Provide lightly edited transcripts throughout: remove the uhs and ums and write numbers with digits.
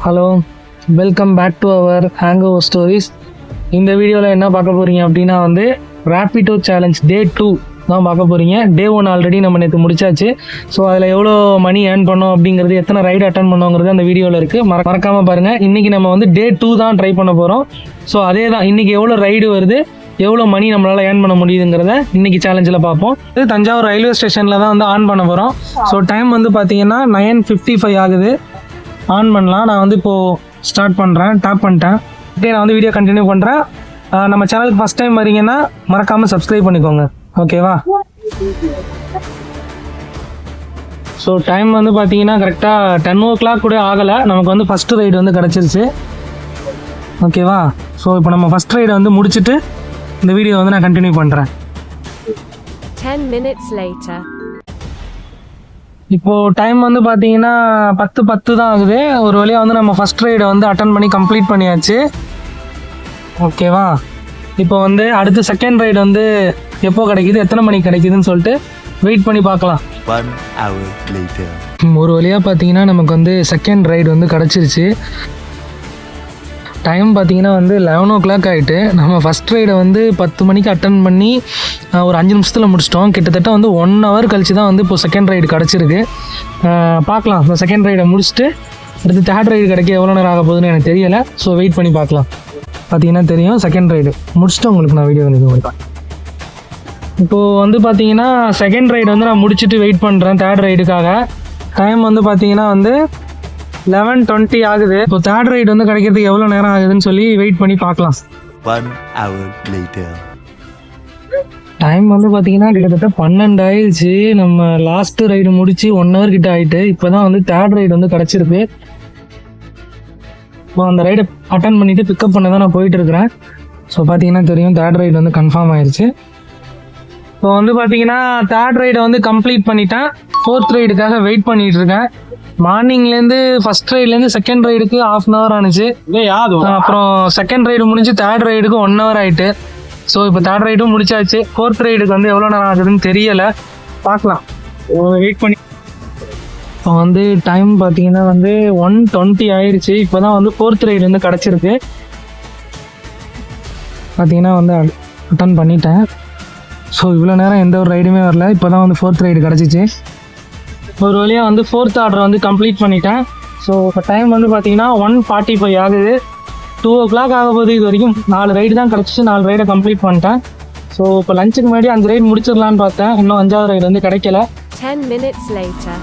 Hello, welcome back to our hangover stories. இந்த வீடியோவில் என்ன பார்க்க போகிறீங்க அப்படின்னா ரேபிடோ சேலஞ்ச் டே 2 தான் பார்க்க போகிறீங்க. டே 1 ஆல்ரெடி நம்ம நேற்று முடிச்சாச்சு. ஸோ அதில் எவ்வளோ மணி ஏர்ன் பண்ணோம் அப்படிங்கிறது, எத்தனை ரைடு அட்டன் பண்ணோங்கிறது அந்த வீடியோவில் இருக்குது. மறக்காமல் பாருங்கள். இன்றைக்கி நம்ம டே 2 தான் ட்ரை பண்ண போகிறோம். ஸோ அதே தான், இன்றைக்கி எவ்வளோ ரைடு வருது, எவ்வளோ மணி நம்மளால் ஏர்ன் பண்ண முடியுதுங்கிறத இன்றைக்கி சேலஞ்சில் பார்ப்போம். இது தஞ்சாவூர் ரயில்வே ஸ்டேஷனில் தான் ஆன் பண்ண போகிறோம். ஸோ டைம் பார்த்தீங்கன்னா 9:55 ஆகுது. ஆன் பண்ணலாம். நான் இப்போது ஸ்டார்ட் பண்ணுறேன். டேப் பண்ணிட்டேன். இப்படியே நான் வீடியோ கண்டினியூ பண்ணுறேன். நம்ம சேனலுக்கு ஃபஸ்ட் டைம் வரீங்கன்னா மறக்காமல் சப்ஸ்கிரைப் பண்ணிக்கோங்க, ஓகேவா? ஸோ டைம் பார்த்தீங்கன்னா கரெக்டாக 10 o'clock கூட ஆகலை. நமக்கு ஃபஸ்ட்டு ரைடு கிடச்சிருச்சு, ஓகேவா? ஸோ இப்போ நம்ம ஃபஸ்ட் ரைடை முடிச்சுட்டு இந்த வீடியோ நான் கண்டினியூ பண்ணுறேன். 10 minutes later. இப்போது டைம் பார்த்தீங்கன்னா 10:10 தான் ஆகுது. ஒரு வழியாக நம்ம ஃபஸ்ட் ரைடை அட்டன் பண்ணி கம்ப்ளீட் பண்ணியாச்சு, ஓகேவா? இப்போ அடுத்த செகண்ட் ரைடு எப்போ கிடைக்குது, எத்தனை மணிக்கு கிடைக்குதுன்னு சொல்லிட்டு வெயிட் பண்ணி பார்க்கலாம். 1 hour later. ஒரு வழியாக பார்த்தீங்கன்னா நமக்கு செகண்ட் ரைடு கிடச்சிருச்சு. டைம் பார்த்தீங்கன்னா 11 o'clock ஆகிட்டு. நம்ம ஃபஸ்ட் ரைடை 10 மணிக்கு அட்டன் பண்ணி ஒரு 5 நிமிஷத்தில் முடிச்சிட்டோம். கிட்டத்தட்ட 1 hour கழிச்சு தான் இப்போ செகண்ட் ரைடு கிடச்சிருக்கு. பார்க்கலாம். இந்த செகண்ட் ரைடை முடிச்சுட்டு அடுத்து தேர்ட் ரைடு கிடைக்க எவ்வளோ நேரம் ஆக போகுதுன்னு எனக்கு தெரியலை. ஸோ வெயிட் பண்ணி பார்க்கலாம். பார்த்தீங்கன்னா தெரியும். செகண்ட் ரைடு முடிச்சுட்டு உங்களுக்கு நான் வீடியோ கொடுப்பேன். இப்போது பார்த்தீங்கன்னா செகண்ட் ரைடு நான் முடிச்சுட்டு வெயிட் பண்ணுறேன் தேர்ட் ரைடுக்காக. டைம் பார்த்தீங்கன்னா 11:20 ஆகுது. இப்போ தேர்ட் ரைடு கிடைக்கிறதுக்கு எவ்வளோ நேரம் ஆகுதுன்னு சொல்லி வெயிட் பண்ணி பார்க்கலாம். 1 hour later. டைம் பார்த்தீங்கன்னா கிட்டத்தட்ட 12 ஆயிடுச்சு. நம்ம லாஸ்ட்டு ரைடு முடிச்சு 1 hour கிட்ட ஆகிட்டு. இப்போ தான் தேர்ட் ரைடு கிடச்சிருக்கு. இப்போ அந்த ரைடை அட்டன் பண்ணிவிட்டு பிக்கப் பண்ண தான் நான் போயிட்டுருக்கிறேன். ஸோ பார்த்தீங்கன்னா தெரியும், தேர்ட் ரைடு கன்ஃபார்ம் ஆயிடுச்சு. இப்போ பார்த்தீங்கன்னா தேர்ட் ரைடை கம்ப்ளீட் பண்ணிட்டேன். ஃபோர்த் ரைடுக்காக வெயிட் பண்ணிகிட்ருக்கேன். மார்னிங்லேருந்து ஃபஸ்ட் ரைட்லேருந்து செகண்ட் ரைடுக்கு 1/2 hour ஆனிச்சு. அப்புறம் செகண்ட் ரைடு முடிஞ்சு தேர்ட் ரைடுக்கு 1 hour ஆகிட்டு. ஸோ இப்போ தேர்ட் ரைடும் முடிச்சாச்சு. ஃபோர்த் ரைடுக்கு எவ்வளோ நேரம் ஆகுதுன்னு தெரியலை, பார்க்கலாம். வெயிட் பண்ணி இப்போ டைம் பார்த்தீங்கன்னா 1:20 ஆயிடுச்சு. இப்போ தான் ஃபோர்த் ரைடு கிடச்சிருக்கு. பார்த்தீங்கன்னா அட்டன் பண்ணிட்டேன். ஸோ இவ்வளோ நேரம் எந்த ஒரு ரைடுமே வரல. இப்போ தான் ஃபோர்த் ரைடு கிடச்சிச்சு. ஒரு வழியாக ஃபோர்த் ஆர்டர் கம்ப்ளீட் பண்ணிட்டேன். ஸோ இப்போ டைம் பார்த்தீங்கன்னா 1:45 ஆகுது. 2 o'clock ஆக போகுது. இது வரைக்கும் 4 ரைடு தான் கிடச்சிச்சு. 4 ரைடை கம்ப்ளீட் பண்ணிட்டேன். ஸோ இப்போ லஞ்சுக்கு முன்னாடி 5 ரைடு முடிச்சிடலான்னு பார்த்தேன். இன்னும் 5வது ரைடு கிடைக்கல. 10 minutes later.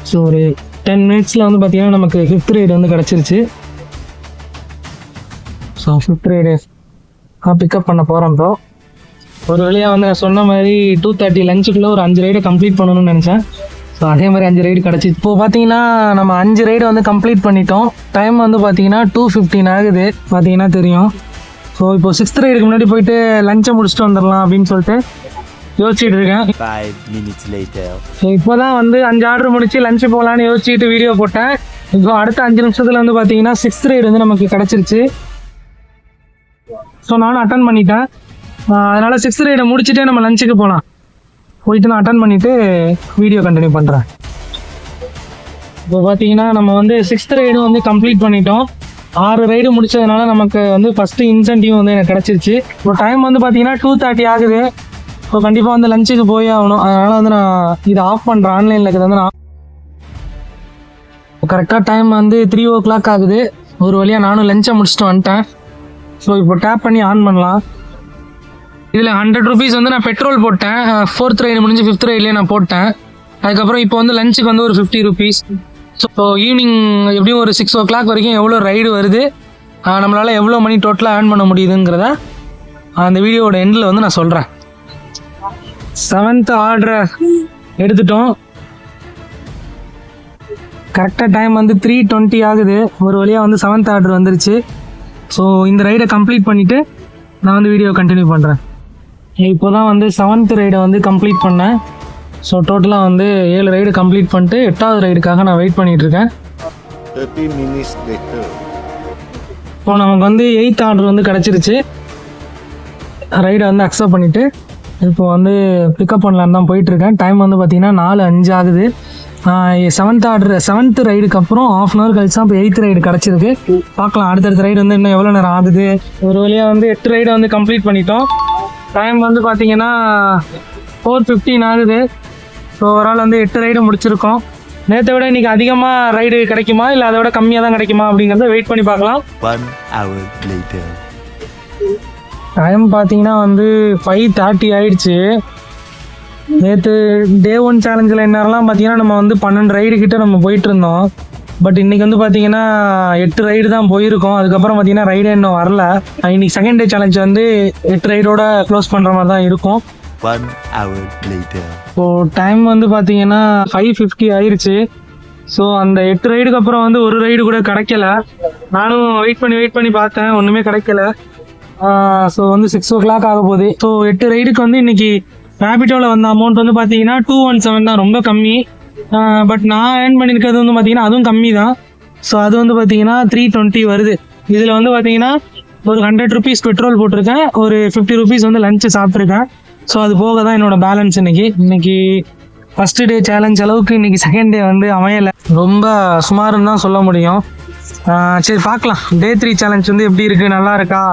ஸோ ஒரு 10 minutesல பார்த்தீங்கன்னா நமக்கு 5th ரைடு கிடச்சிருச்சு. ஸோ 5th ரைடு பிக்கப் பண்ண போகிறோம். இப்போ ஒரு வழியாக நான் சொன்ன மாதிரி 2:30 லஞ்சுக்குள்ளே ஒரு 5 ரைடை கம்ப்ளீட் பண்ணணும்னு நினச்சேன். ஸோ அதே மாதிரி 5 ரைடு கிடச்சிச்சு. இப்போது பார்த்தீங்கன்னா நம்ம 5 ரைடு கம்ப்ளீட் பண்ணிட்டோம். டைம் பார்த்தீங்கன்னா 2:15 ஆகுது. பார்த்தீங்கன்னா தெரியும். ஸோ இப்போ 6th ரைடுக்கு முன்னாடி போயிட்டு லஞ்சை முடிச்சுட்டு வந்துடலாம் அப்படின்னு சொல்லிட்டு யோசிச்சுட்டு இருக்கேன். 5 minutes later. ஸோ இப்போ தான் 5 ஆர்டர் முடிச்சு லஞ்சு போகலான்னு யோசிச்சுட்டு வீடியோ போட்டேன். இப்போ அடுத்த 5 நிமிஷத்தில் பார்த்தீங்கன்னா 6th ரைடு நமக்கு கிடச்சிருச்சு. ஸோ நானும் அட்டன் பண்ணிட்டேன். அதனால் 6th ரைடை முடிச்சுட்டே நம்ம லஞ்சுக்கு போகலாம். போயிட்டு நான் அட்டன் பண்ணிவிட்டு வீடியோ கண்டினியூ பண்ணுறேன். இப்போ பார்த்தீங்கன்னா நம்ம 6th ரைடு கம்ப்ளீட் பண்ணிட்டோம். 6 ரைடு முடித்ததுனால நமக்கு ஃபஸ்ட்டு இன்சென்டிவ் எனக்கு கிடச்சிருச்சு. இப்போ டைம் பார்த்தீங்கன்னா 2:30 ஆகுது. இப்போ கண்டிப்பாக லஞ்சுக்கு போய் ஆகணும். அதனால் நான் இதை ஆஃப் பண்ணுறேன். ஆன்லைனில் இருக்கிறது நான் கரெக்டாக டைம் 3 o'clock ஆகுது. ஒரு வழியாக நானும் லஞ்சை முடிச்சுட்டு வந்துட்டேன். ஸோ இப்போ டேப் பண்ணி ஆன் பண்ணலாம். இதில் 100 rupees நான் பெட்ரோல் போட்டேன். 4th ரைடு முடிஞ்சு 5th ரைட்லேயே நான் போட்டேன். அதுக்கப்புறம் இப்போ லஞ்சுக்கு ஒரு 50 rupees. ஸோ ஈவினிங் எப்படியும் ஒரு 6 o'clock வரைக்கும் எவ்வளோ ரைடு வருது, நம்மளால் எவ்வளோ மணி டோட்டலாக ஏர்ன் பண்ண முடியுதுங்கிறத அந்த வீடியோவோட எண்டில் நான் சொல்கிறேன். 7th ஆர்டரை எடுத்துட்டோம். கரெக்டாக டைம் 3:20 ஆகுது. ஒரு வழியாக 7th ஆர்டர் வந்துருச்சு. ஸோ இந்த ரைடை கம்ப்ளீட் பண்ணிவிட்டு நான் வீடியோ கண்டினியூ பண்ணுறேன். இப்போ தான் 7th ரைடை கம்ப்ளீட் பண்ணேன். ஸோ டோட்டலாக 7 ரைடு கம்ப்ளீட் பண்ணிட்டு 8வது ரைடுக்காக நான் வெயிட் பண்ணிகிட்ருக்கேன். 30 minutes later. இப்போ நமக்கு 8th ஆர்டர் கிடச்சிருச்சு. ரைடை அக்செப்ட் பண்ணிவிட்டு இப்போ பிக்கப் பண்ணலான்னு தான் போயிட்டுருக்கேன். டைம் பார்த்தீங்கன்னா 4:05 ஆகுது. செவன்த் ரைடுக்கு அப்புறம் ½ hour கழிச்சு தான் இப்போ 8th ரைடு கிடச்சிருக்கு. பார்க்கலாம் அடுத்தடுத்த ரைடு வந்து இன்னும் எவ்வளோ நேரம் ஆகுது. ஒரு வழியாக வந்து 8 ரைடை வந்து கம்ப்ளீட் பண்ணிட்டோம். டைம் வந்து பார்த்தீங்கன்னா 4:15 ஆகுது. ஸோ ஓவரால் வந்து 8 ரைடு முடிச்சிருக்கோம். நேற்றை விட இன்றைக்கி அதிகமாக ரைடு கிடைக்குமா இல்லை அதை விட கம்மியாக தான் கிடைக்குமா அப்படிங்கிறத வெயிட் பண்ணி பார்க்கலாம். 1 hour later. டைம் பார்த்தீங்கன்னா வந்து 5:30 ஆயிடுச்சு. நேற்று Day 1 சேலஞ்சில் எந்நேரம்லாம் பார்த்தீங்கன்னா நம்ம வந்து 12 ரைடு கிட்ட நம்ம போயிட்டு இருந்தோம். பட் இன்றைக்கி வந்து பார்த்தீங்கன்னா 8 ரைடு தான் போயிருக்கோம். அதுக்கப்புறம் பார்த்தீங்கன்னா ரைடே இன்னும் வரல. இன்னைக்கு செகண்ட் டே சேலஞ்ச் வந்து 8 ரைடோட க்ளோஸ் பண்ணுற மாதிரி தான் இருக்கும். 1 hour later. ஸோ டைம் வந்து பார்த்தீங்கன்னா 5:50 ஆயிடுச்சு. ஸோ அந்த 8 ரைடுக்கு அப்புறம் வந்து ஒரு ரைடு கூட கிடைக்கல. நானும் வெயிட் பண்ணி பார்த்தேன், ஒன்றுமே கிடைக்கல. ஸோ வந்து 6 o'clock ஆக போகுது. ஸோ 8 ரைடுக்கு வந்து இன்னைக்கு ரேபிட்டோவில் வந்த அமௌண்ட் வந்து பார்த்தீங்கன்னா 217 தான், ரொம்ப கம்மி. பட் நான் ஏர்ன் பண்ணியிருக்கிறது வந்து பார்த்தீங்கன்னா அதுவும் கம்மி தான். ஸோ அது வந்து பார்த்தீங்கன்னா 320 வருது. இதில் வந்து பார்த்தீங்கன்னா ஒரு 100 rupees பெட்ரோல் போட்டிருக்கேன், ஒரு 50 rupees வந்து லஞ்சு சாப்பிட்ருக்கேன். ஸோ அது போக தான் என்னோட பேலன்ஸ் இன்னைக்கு ஃபஸ்ட்டு டே சேலஞ்ச் அளவுக்கு இன்னைக்கு செகண்ட் டே வந்து அமையலை, ரொம்ப சுமாருன்னு தான் சொல்ல முடியும். சரி பார்க்கலாம் Day 3 சேலஞ்ச் வந்து எப்படி இருக்குது, நல்லா இருக்கா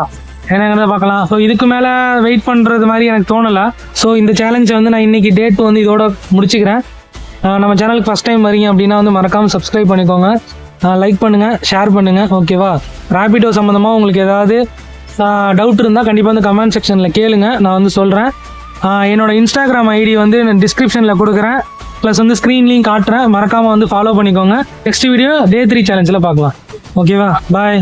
என்னங்கிறத பார்க்கலாம். ஸோ இதுக்கு மேலே வெயிட் பண்ணுறது மாதிரி எனக்கு தோணலை. ஸோ இந்த சேலஞ்சை வந்து நான் இன்றைக்கி Day 2 வந்து இதோட முடிச்சுக்கிறேன். நம்ம சேனலுக்கு ஃபஸ்ட் டைம் வரீங்க அப்படின்னா வந்து மறக்காமல் சப்ஸ்கிரைப் பண்ணிக்கோங்க, லைக் பண்ணுங்கள், ஷேர் பண்ணுங்கள், ஓகேவா. ரேபிடோ சம்மந்தமாக உங்களுக்கு ஏதாவது டவுட் இருந்தால் கண்டிப்பாக வந்து கமெண்ட் செக்ஷனில் கேளுங்க, நான் வந்து சொல்கிறேன். என்னோட இன்ஸ்டாகிராம் ஐடி வந்து நான் டிஸ்கிரிப்ஷனில் கொடுக்குறேன், ப்ளஸ் வந்து ஸ்க்ரீன்லேயும் காட்டுறேன், மறக்காமல் வந்து ஃபாலோ பண்ணிக்கோங்க. நெக்ஸ்ட் வீடியோ Day 3 சேலஞ்சில் பார்க்கலாம், ஓகேவா. பாய்.